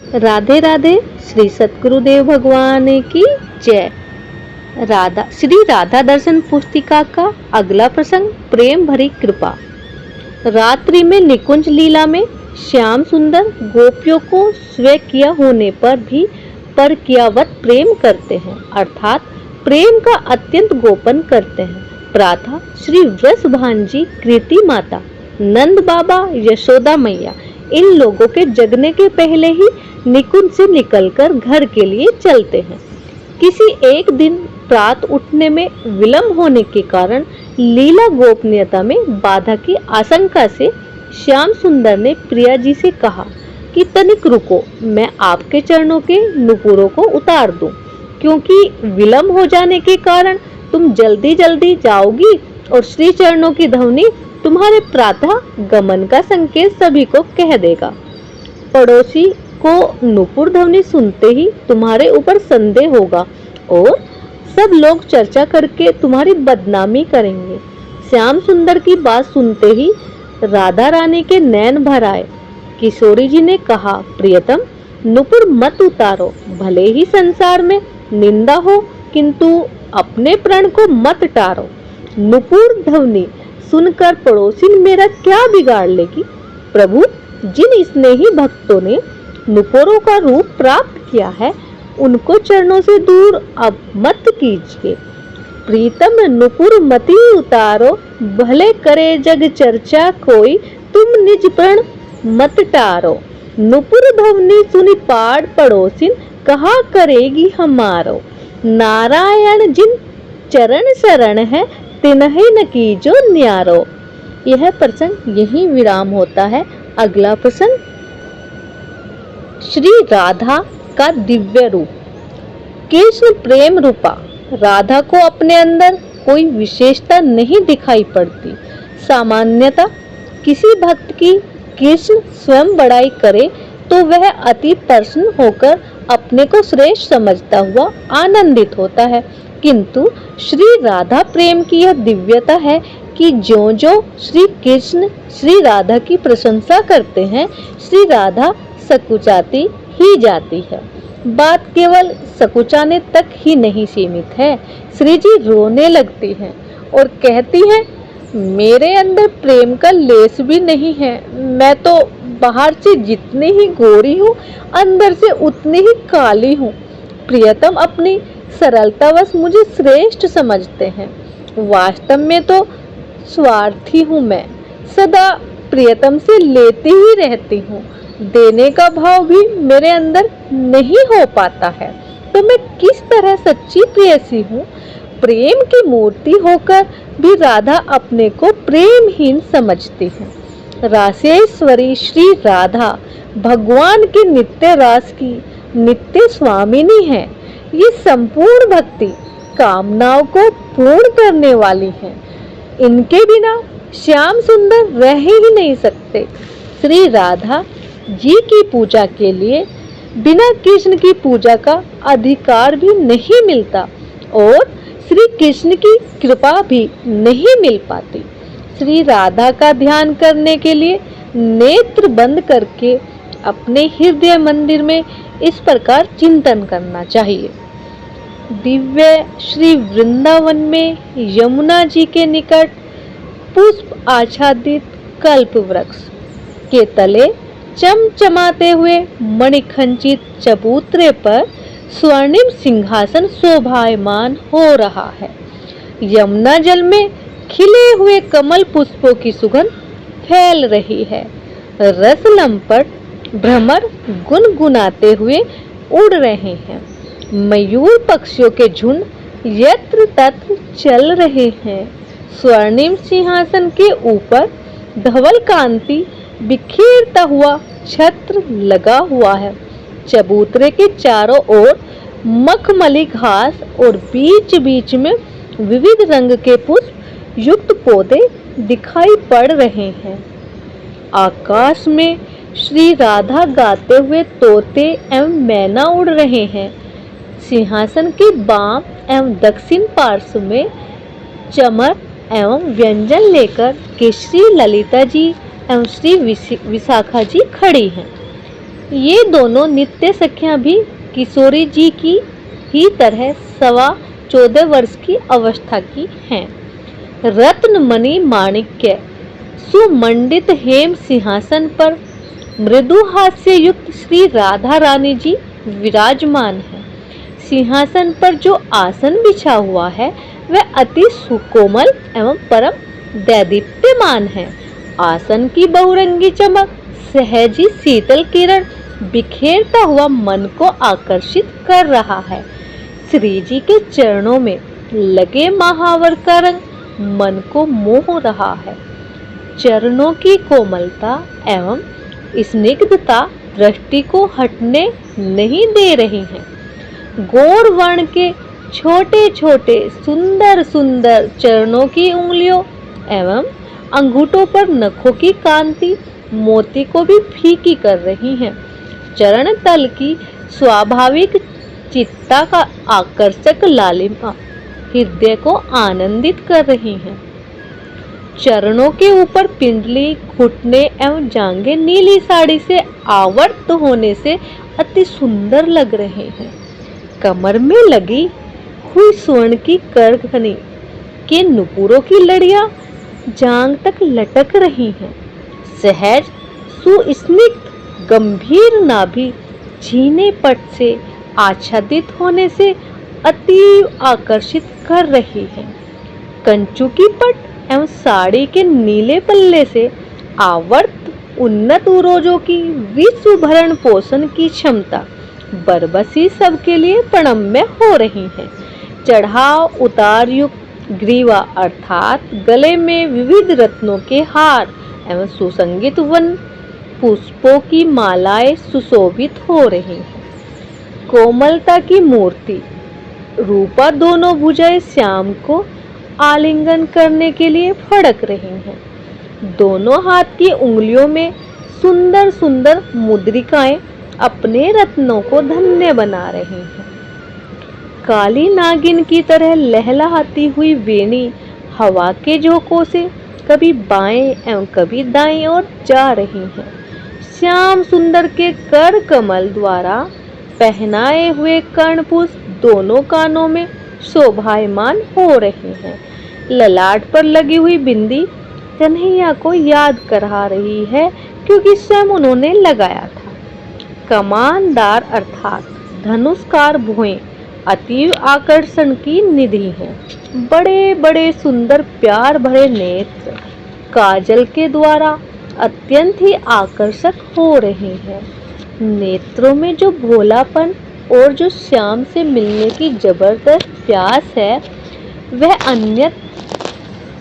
राधे राधे। श्री सतगुरुदेव भगवान की जय। श्री राधा दर्शन पुस्तिका का अगला प्रसंग प्रेम भरी कृपा। रात्रि में निकुंज लीला में श्याम सुंदर गोपियों को स्वयं किया होने पर भी परकियावत प्रेम करते हैं, अर्थात प्रेम का अत्यंत गोपन करते हैं। प्रातः श्री वृषभान जी, कृति माता, नंद बाबा, यशोदा मैया इन लोगों के जगने के पहले ही निकुंज से निकलकर घर के लिए चलते हैं। किसी एक दिन प्रात उठने में विलंब होने के कारण लीला गोपनीयता में बाधा की आशंका से श्याम सुंदर ने प्रिया जी से कहा कि तनिक रुको, मैं आपके चरणों के नुपुरों को उतार दूं, क्योंकि विलंब हो जाने के कारण तुम जल्दी जल्दी जाओगी और श्री चरणों की ध्वनि तुम्हारे प्रातः गमन का संकेत सभी को कह देगा। पड़ोसी को नुपुर ध्वनि सुनते ही तुम्हारे ऊपर संदेह होगा और सब लोग चर्चा करके तुम्हारी बदनामी करेंगे। श्याम सुंदर की बात सुनते ही राधा रानी के नैन भर आए। किशोरी जी ने कहा, प्रियतम, नुपुर मत उतारो, भले ही संसार में निंदा हो किंतु अपने प्रण को मत टारो। नुपुर ध्वनि सुनकर पड़ोसी मेरा क्या बिगाड़ लेगी? प्रभु, जिन स्नेही भक्तों ने नुपुरों का रूप प्राप्त किया है उनको चरणों से दूर अब मत कीजिए। प्रीतम नुपुर मति उतारो, भले करे जग चर्चा कोई, तुम निज प्रण मत टारो। नुपुर ध्वनि सुनि पाड़ पड़ोसिन, कहा करेगी हमारो। नारायण जिन चरण शरण है, तिन्हि न कीजो न्यारो। यह प्रसंग यहीं विराम होता है। अगला प्रसंग श्री राधा का दिव्य रूप। कृष्ण प्रेम रूपा राधा को अपने अंदर कोई विशेषता नहीं दिखाई पड़ती। सामान्यतः किसी भक्त की कृष्ण स्वयं बड़ाई करे तो वह अति प्रसन्न होकर अपने को श्रेष्ठ समझता हुआ आनंदित होता है, किंतु श्री राधा प्रेम की यह दिव्यता है कि जो जो श्री कृष्ण श्री राधा की प्रशंसा करते हैं, श्री राधा सकुचाती ही जाती है। बात केवल सकुचाने तक ही नहीं सीमित है। श्री जी रोने लगती हैं और कहती हैं, मेरे अंदर प्रेम का लेस भी नहीं है। मैं तो बाहर से जितनी ही गोरी हूँ, अंदर से उतनी ही काली हूँ। प्रियतम अपनी सरलतावश मुझे श्रेष्ठ समझते हैं। वास्तव में तो स्वार्थी हूँ मैं, सदा प्रियतम से लेती ही रहती हूँ। देने का भाव भी मेरे अंदर नहीं हो पाता है, तो मैं किस तरह सच्ची प्रेयसी हूँ। प्रेम की मूर्ति होकर भी राधा अपने को प्रेमहीन समझती है। रासेश्वरी श्री राधा भगवान के नित्य रास की नित्य स्वामिनी है। ये संपूर्ण भक्ति कामनाओं को पूर्ण करने वाली है। इनके बिना श्याम सुंदर रह ही नहीं सकते। श्री राधा जी की पूजा के लिए बिना कृष्ण की पूजा का अधिकार भी नहीं मिलता और श्री कृष्ण की कृपा भी नहीं मिल पाती। श्री राधा का ध्यान करने के लिए नेत्र बंद करके अपने हृदय मंदिर में इस प्रकार चिंतन करना चाहिए। दिव्य श्री वृंदावन में यमुना जी के निकट पुष्प आच्छादित कल्प वृक्ष के तले चमचमाते हुए मणिखंचित चबूतरे पर स्वर्णिम सिंहासन शोभायमान हो रहा है। यमुना जल में खिले हुए कमल पुष्पों की सुगंध फैल रही है। रस लंपट भ्रमर गुनगुनाते हुए उड़ रहे हैं। मयूर पक्षियों के झुंड यत्र तत्र चल रहे हैं। स्वर्णिम सिंहासन के ऊपर धवल कांति बिखेरता हुआ छत्र लगा हुआ है। चबूतरे के चारों ओर मखमली घास और बीच बीच में विविध रंग के पुष्प युक्त पौधे दिखाई पड़ रहे हैं। आकाश में श्री राधा गाते हुए तोते एवं मैना उड़ रहे हैं। सिंहासन के बाम एवं दक्षिण पार्श्व में चमर एवं व्यंजन लेकर के श्री ललिता जी एवं श्री विशाखा जी खड़ी हैं। ये दोनों नित्य सखियां भी किशोरी जी की ही तरह 14.25 वर्ष की अवस्था की हैं। रत्न मणि माणिक्य सुमंडित हेम सिंहासन पर मृदु हास्य युक्त श्री राधा रानी जी विराजमान है। सिंहासन पर जो आसन बिछा हुआ है वह अति सुकोमल एवं परम दैदीप्यमान है। आसन की बहुरंगी चमक, सहजी शीतल किरण बिखेरता हुआ मन को आकर्षित कर रहा है। श्री जी के चरणों में लगे महावर का रंग मन को मोह रहा है। चरणों की कोमलता एवं स्निग्धता दृष्टि को हटने नहीं दे रही हैं। गौर वर्ण के छोटे छोटे सुंदर सुंदर चरणों की उंगलियों एवं अंगूठों पर नखों की कांति मोती को भी फीकी कर रही हैं। चरण तल की स्वाभाविक चित्ता का आकर्षक लालिमा हृदय को आनंदित कर रही हैं। चरणों के ऊपर पिंडली, घुटने एवं जांघें नीली साड़ी से आवर्त होने से अति सुंदर लग रहे हैं। कमर में लगी हुई स्वर्ण की करघनी के नुपुरों की लड़ियां जांघ तक लटक रही हैं। सहज सुस्निग्ध गंभीर नाभि झीने पट से आच्छादित होने से अति आकर्षित कर रही है। कंचू की पट एवं साड़ी के नीले पल्ले से आवर्त उन्नत उरोजों की विश्व भरण पोषण की क्षमता बरबसी सबके लिए प्रणम्य हो रही है। चढ़ाव उतार युक्त ग्रीवा अर्थात गले में विविध रत्नों के हार एवं सुसंगित वन पुष्पों की मालाएं सुशोभित हो रही हैं। कोमलता की मूर्ति रूपा दोनों भुजाएं श्याम को आलिंगन करने के लिए फड़क रही हैं। दोनों हाथ की उंगलियों में सुंदर सुंदर मुद्रिकाएं अपने रत्नों को धन्य बना रही हैं। काली नागिन की तरह लहलहाती हुई वेणी हवा के झोंकों से कभी बाएं एवं कभी दाईं ओर जा रही है। श्याम सुंदर के कर कमल द्वारा पहनाए हुए कर्णपुष्प दोनों कानों में शोभायमान हो रहे हैं। ललाट पर लगी हुई बिंदी कन्हैया को याद करा रही है क्योंकि स्वयं उन्होंने लगाया था। कमानदार अर्थात धनुष्कार भुएं अतीव आकर्षण की निधि हैं। बड़े बड़े सुंदर प्यार भरे नेत्र काजल के द्वारा अत्यंत ही आकर्षक हो रहे हैं। नेत्रों में जो भोलापन और जो श्याम से मिलने की जबरदस्त प्यास है वह अन्यत्र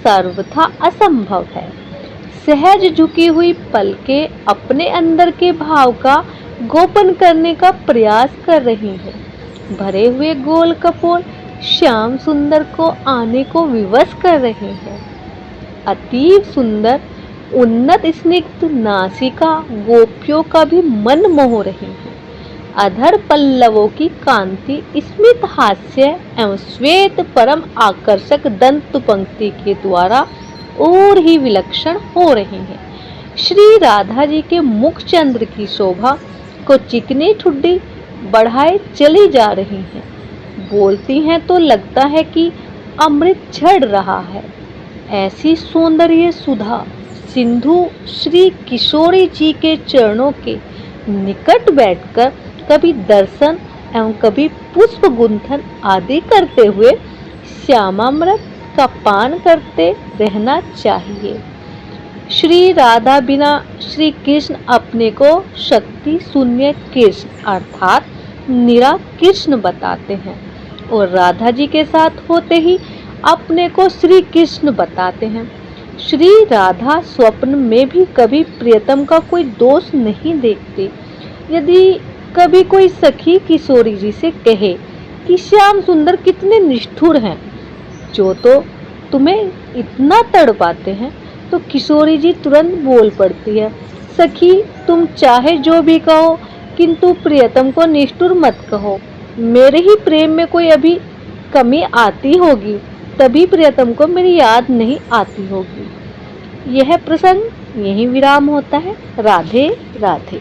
सर्वथा असंभव है। सहज झुकी हुई पलकें अपने अंदर के भाव का गोपन करने का प्रयास कर रही हैं। भरे हुए गोल कपोल श्याम सुंदर को आने को विवश कर रहे हैं। अतीव सुंदर उन्नत स्निग्ध नासिका गोपियों का भी मन मोह रही है। अधर पल्लवों की कांति स्मित हास्य एवं श्वेत परम आकर्षक दंत पंक्ति के द्वारा और ही विलक्षण हो रही है। श्री राधा जी के मुख चंद्र की शोभा को चिकनी ठुड्डी बढ़ाए चली जा रही हैं। बोलती हैं तो लगता है कि अमृत झड़ रहा है। ऐसी सौंदर्य सुधा सिंधु श्री किशोरी जी के चरणों के निकट बैठकर कभी दर्शन एवं कभी पुष्प गुंथन आदि करते हुए श्यामामृत का पान करते रहना चाहिए। श्री राधा बिना श्री कृष्ण अपने को शक्ति शून्य कृष्ण अर्थात निरा कृष्ण बताते हैं और राधा जी के साथ होते ही अपने को श्री कृष्ण बताते हैं। श्री राधा स्वप्न में भी कभी प्रियतम का कोई दोष नहीं देखती। यदि कभी कोई सखी किशोरी जी से कहे कि श्याम सुंदर कितने निष्ठुर हैं, जो तो तुम्हें इतना तड़पाते हैं, तो किशोरी जी तुरंत बोल पड़ती है, सखी तुम चाहे जो भी कहो किंतु प्रियतम को निष्ठुर मत कहो। मेरे ही प्रेम में कोई अभी कमी आती होगी तभी प्रियतम को मेरी याद नहीं आती होगी। यह प्रसंग यहीं विराम होता है। राधे राधे।